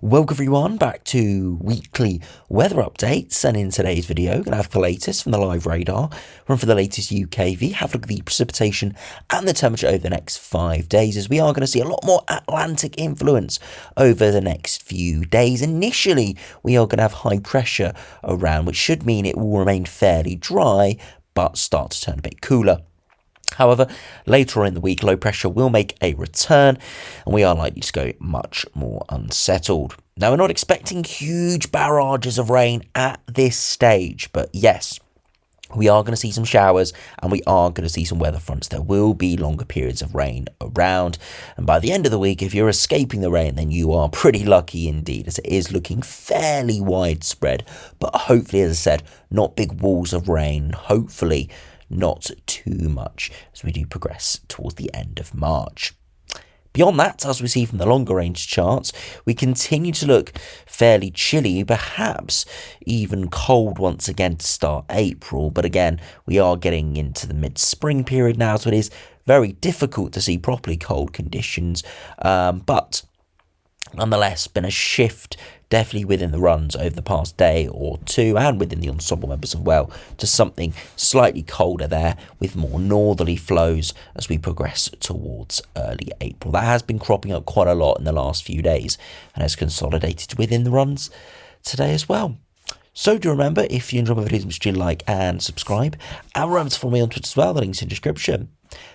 Welcome everyone back to weekly weather updates, and in today's video we're going to have the latest from the live radar, run for the latest UKV, have a look at the precipitation and the temperature over the next 5 days, as we are going to see a lot more Atlantic influence over the next few days. Initially we are going to have high pressure around, which should mean it will remain fairly dry but start to turn a bit cooler. However, later on in the week, low pressure will make a return and we are likely to go much more unsettled. Now, we're not expecting huge barrages of rain at this stage, but yes, we are going to see some showers and we are going to see some weather fronts. There will be longer periods of rain around, and by the end of the week, if you're escaping the rain, then you are pretty lucky indeed, as it is looking fairly widespread, but hopefully, as I said, not big walls of rain, hopefully not too much as we do progress towards the end of March. Beyond that, as we see from the longer range charts, we continue to look fairly chilly, perhaps even cold once again to start April. But again, we are getting into the mid-spring period now, so it is very difficult to see properly cold conditions. But nonetheless, been a shift definitely within the runs over the past day or two, and within the ensemble members as well, to something slightly colder there with more northerly flows as we progress towards early April. That has been cropping up quite a lot in the last few days and has consolidated within the runs today as well. So do remember, if you enjoy my videos, make sure you like and subscribe, and remember to follow me on Twitter as well, the link's in the description.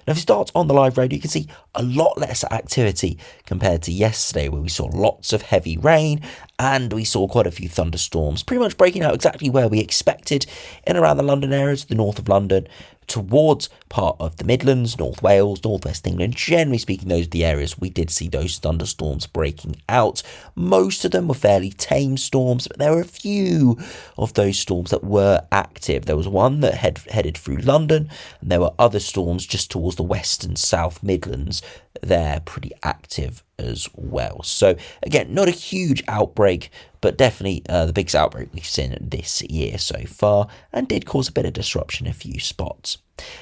Now, if you start on the live radio, you can see a lot less activity compared to yesterday, where we saw lots of heavy rain and we saw quite a few thunderstorms, pretty much breaking out exactly where we expected in around the London area, to the north of London, towards part of the Midlands, North Wales, North West England. Generally speaking, those are the areas we did see those thunderstorms breaking out. Most of them were fairly tame storms, but there were a few of those storms that were active. There was one that headed through London, and there were other storms just towards the West and South Midlands. They're pretty active as well. So again, not a huge outbreak, but definitely the biggest outbreak we've seen this year so far, and did cause a bit of disruption in a few spots.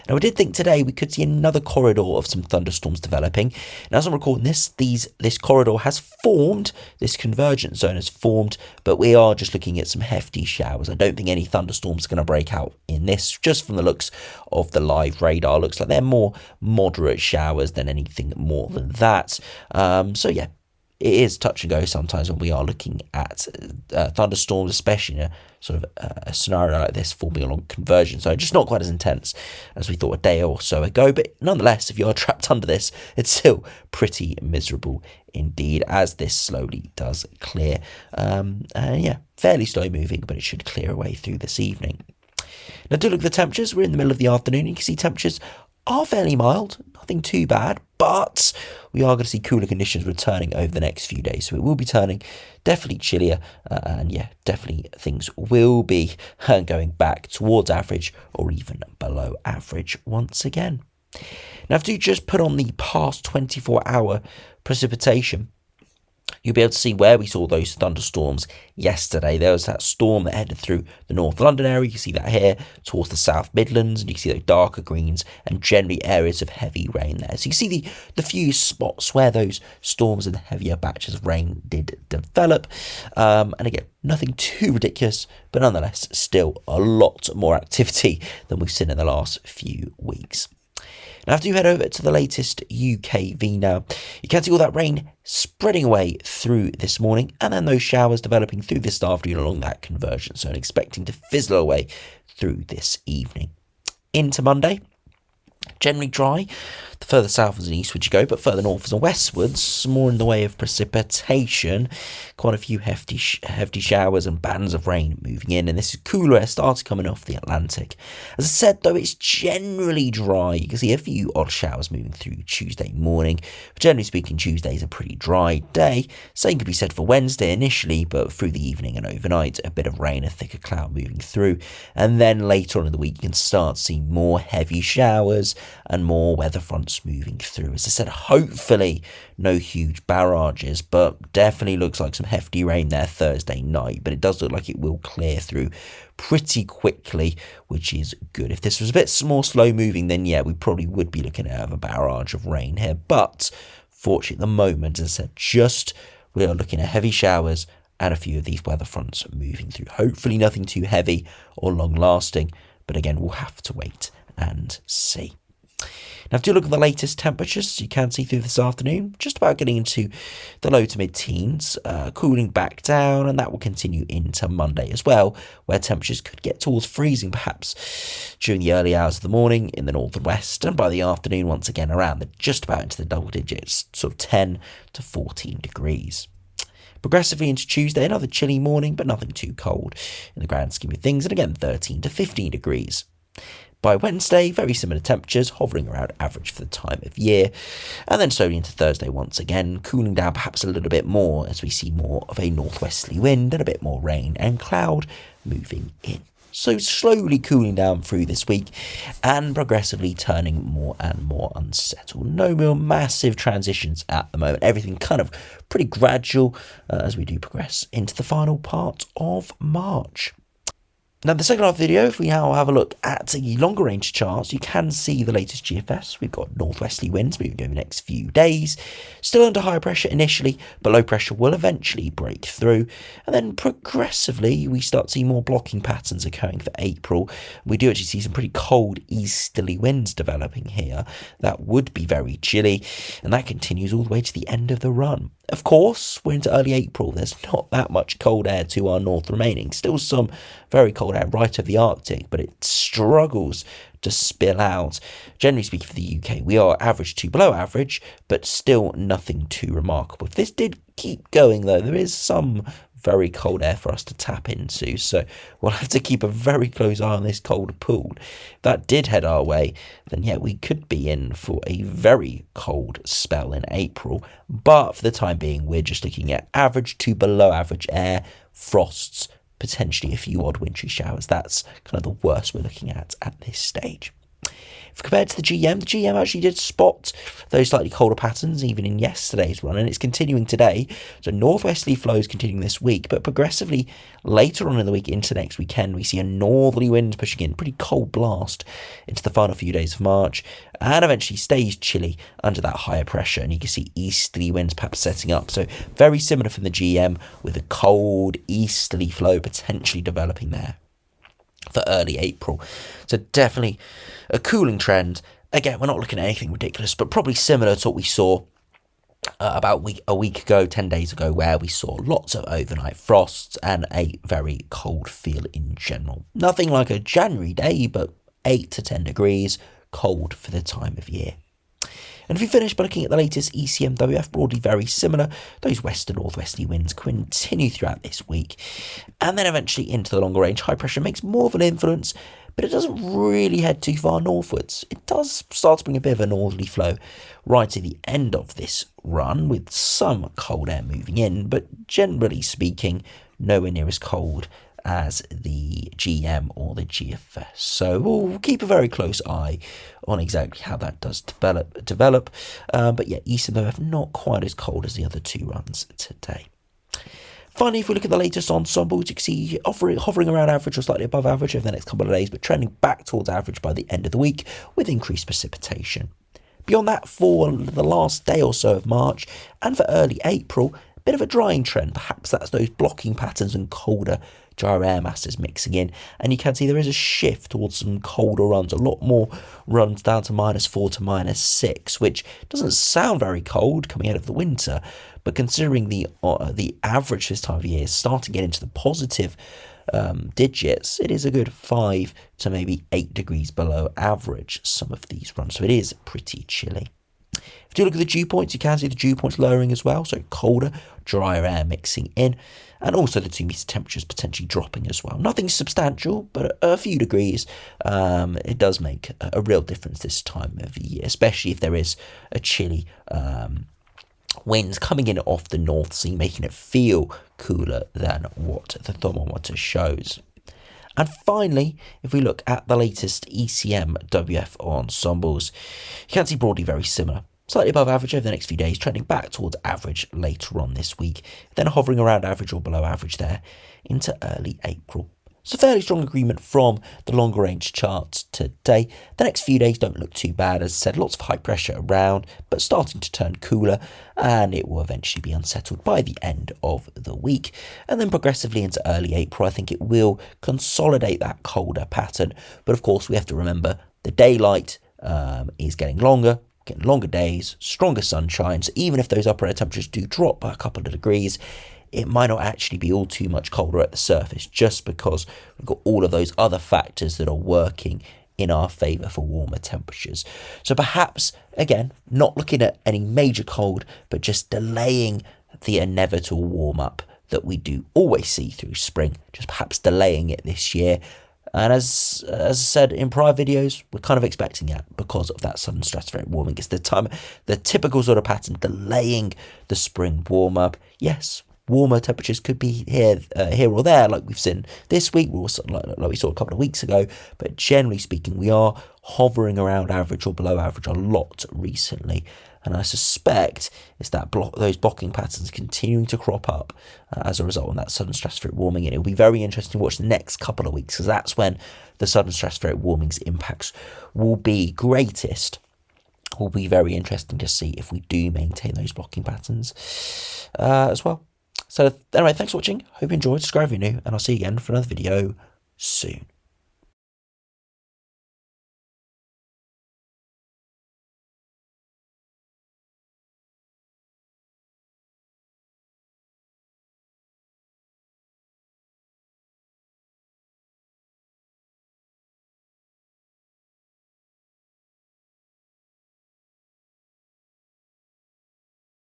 Now, we did think today we could see another corridor of some thunderstorms developing. Now, as I'm recording this corridor has formed, this convergence zone has formed, but we are just looking at some hefty showers. I don't think any thunderstorms are going to break out in this, just from the looks of the live radar. Looks like they're more moderate showers than anything more than that. So yeah, it is touch and go sometimes when we are looking at thunderstorms, especially in a sort of a scenario like this forming along convergence. So just not quite as intense as we thought a day or so ago, but nonetheless, if you are trapped under this, it's still pretty miserable indeed, as this slowly does clear. Yeah, fairly slow moving, but it should clear away through this evening. Now, do look at the temperatures. We're in the middle of the afternoon. You can see temperatures are fairly mild, nothing too bad, but we are going to see cooler conditions returning over the next few days. So it will be turning definitely chillier, and yeah, definitely things will be going back towards average or even below average once again. Now, if you just put on the past 24-hour precipitation, you'll be able to see where we saw those thunderstorms yesterday. There was that storm that headed through the North London area. You can see that here towards the South Midlands, and you can see those darker greens and generally areas of heavy rain there. So you can see the few spots where those storms and heavier batches of rain did develop. And again, nothing too ridiculous, but nonetheless, still a lot more activity than we've seen in the last few weeks. Now, after you head over to the latest UKV now, you can see all that rain spreading away through this morning, and then those showers developing through this afternoon along that convergence zone, expecting to fizzle away through this evening. Into Monday, generally dry. The further southwards and eastwards you go, but further northwards and westwards, more in the way of precipitation. Quite a few hefty showers and bands of rain moving in, and this is cooler air starting coming off the Atlantic. As I said, though, it's generally dry. You can see a few odd showers moving through Tuesday morning, but generally speaking, Tuesday is a pretty dry day. Same could be said for Wednesday initially, but through the evening and overnight, a bit of rain, a thicker cloud moving through, and then later on in the week, you can start to see more heavy showers and more weather fronts moving through. As I said, hopefully no huge barrages, but definitely looks like some hefty rain there Thursday night, but it does look like it will clear through pretty quickly, which is good. If this was a bit more slow moving, then yeah, we probably would be looking at a barrage of rain here, but fortunately at the moment, as I said, just we are looking at heavy showers and a few of these weather fronts moving through. Hopefully nothing too heavy or long lasting, but again, we'll have to wait and see. Now, if you look at the latest temperatures, you can see through this afternoon, just about getting into the low to mid-teens, cooling back down, and that will continue into Monday as well, where temperatures could get towards freezing, perhaps during the early hours of the morning in the north and west, and by the afternoon, once again, around just about into the double digits, sort of 10 to 14 degrees. Progressively into Tuesday, another chilly morning, but nothing too cold in the grand scheme of things, and again, 13 to 15 degrees. By Wednesday, very similar temperatures, hovering around average for the time of year. And then slowly into Thursday once again, cooling down perhaps a little bit more as we see more of a northwesterly wind and a bit more rain and cloud moving in. So slowly cooling down through this week and progressively turning more and more unsettled. No real massive transitions at the moment. Everything kind of pretty gradual as we do progress into the final part of March. Now, the second half of the video, if we now have a look at the longer range charts, you can see the latest GFS. We've got northwesterly winds moving over the next few days. Still under high pressure initially, but low pressure will eventually break through. And then progressively, we start seeing more blocking patterns occurring for April. We do actually see some pretty cold easterly winds developing here. That would be very chilly, and that continues all the way to the end of the run. Of course, we're into early April. There's not that much cold air to our north remaining. Still some very cold air right of the Arctic, but it struggles to spill out. Generally speaking, for the UK, we are average to below average, but still nothing too remarkable. If this did keep going, though, there is some very cold air for us to tap into, so we'll have to keep a very close eye on this cold pool. If that did head our way, then yeah, we could be in for a very cold spell in April, but for the time being, we're just looking at average to below average air, frosts, potentially a few odd wintry showers. That's kind of the worst we're looking at this stage. If compared to the GM actually did spot those slightly colder patterns even in yesterday's run, and it's continuing today. So northwesterly flows continuing this week, but progressively later on in the week into next weekend, we see a northerly wind pushing in, pretty cold blast into the final few days of March, and eventually stays chilly under that higher pressure, and you can see easterly winds perhaps setting up. So very similar from the GM, with a cold easterly flow potentially developing there for early April. So definitely a cooling trend. Again, we're not looking at anything ridiculous, but probably similar to what we saw about a week ago, 10 days ago, where we saw lots of overnight frosts and a very cold feel in general. Nothing like a January day, but 8 to 10 degrees, cold for the time of year. And if we finish by looking at the latest ECMWF, broadly very similar, those west and northwesterly winds continue throughout this week. And then eventually into the longer range, high pressure makes more of an influence, but it doesn't really head too far northwards. It does start to bring a bit of a northerly flow right at the end of this run, with some cold air moving in, but generally speaking, nowhere near as cold as the GM or the GFS. So we'll keep a very close eye on exactly how that does develop. But yeah, ECMWF not quite as cold as the other two runs today. Finally, if we look at the latest ensembles, you can see hovering around average or slightly above average over the next couple of days, but trending back towards average by the end of the week with increased precipitation. Beyond that, for the last day or so of March and for early April, a bit of a drying trend. Perhaps that's those blocking patterns and colder, drier air masses mixing in, and you can see there is a shift towards some colder runs, a lot more runs down to -4 to -6, which doesn't sound very cold coming out of the winter, but considering the average this time of year is starting to get into the positive digits, it is a good 5 to maybe 8 degrees below average, some of these runs, so it is pretty chilly. If you look at the dew points, you can see the dew points lowering as well, so colder, drier air mixing in, and also the 2 meter temperatures potentially dropping as well. Nothing substantial, but a few degrees. It does make a real difference this time of year, especially if there is a chilly winds coming in off the North Sea, making it feel cooler than what the thermometer shows. And finally, if we look at the latest ECMWF ensembles, you can see broadly very similar. Slightly above average over the next few days, trending back towards average later on this week, then hovering around average or below average there into early April. So fairly strong agreement from the longer range charts today. The next few days don't look too bad. As I said, lots of high pressure around, but starting to turn cooler, and it will eventually be unsettled by the end of the week. And then progressively into early April, I think it will consolidate that colder pattern. But of course, we have to remember the daylight is getting longer days, stronger sunshine. So even if those upper air temperatures do drop by a couple of degrees, it might not actually be all too much colder at the surface, just because we've got all of those other factors that are working in our favour for warmer temperatures. So perhaps, again, not looking at any major cold, but just delaying the inevitable warm-up that we do always see through spring, just perhaps delaying it this year. And as I said in prior videos, we're kind of expecting that because of that sudden stratospheric warming. It's the typical sort of pattern, delaying the spring warm-up. Yes, warmer temperatures could be here or there, like we've seen this week, like we saw a couple of weeks ago. But generally speaking, we are hovering around average or below average a lot recently. And I suspect it's that those blocking patterns continuing to crop up as a result of that sudden stratospheric warming. And it'll be very interesting to watch the next couple of weeks, because that's when the sudden stratospheric warming's impacts will be greatest. Will be very interesting to see if we do maintain those blocking patterns as well. So anyway, thanks for watching. Hope you enjoyed. Subscribe if you're new, and I'll see you again for another video soon.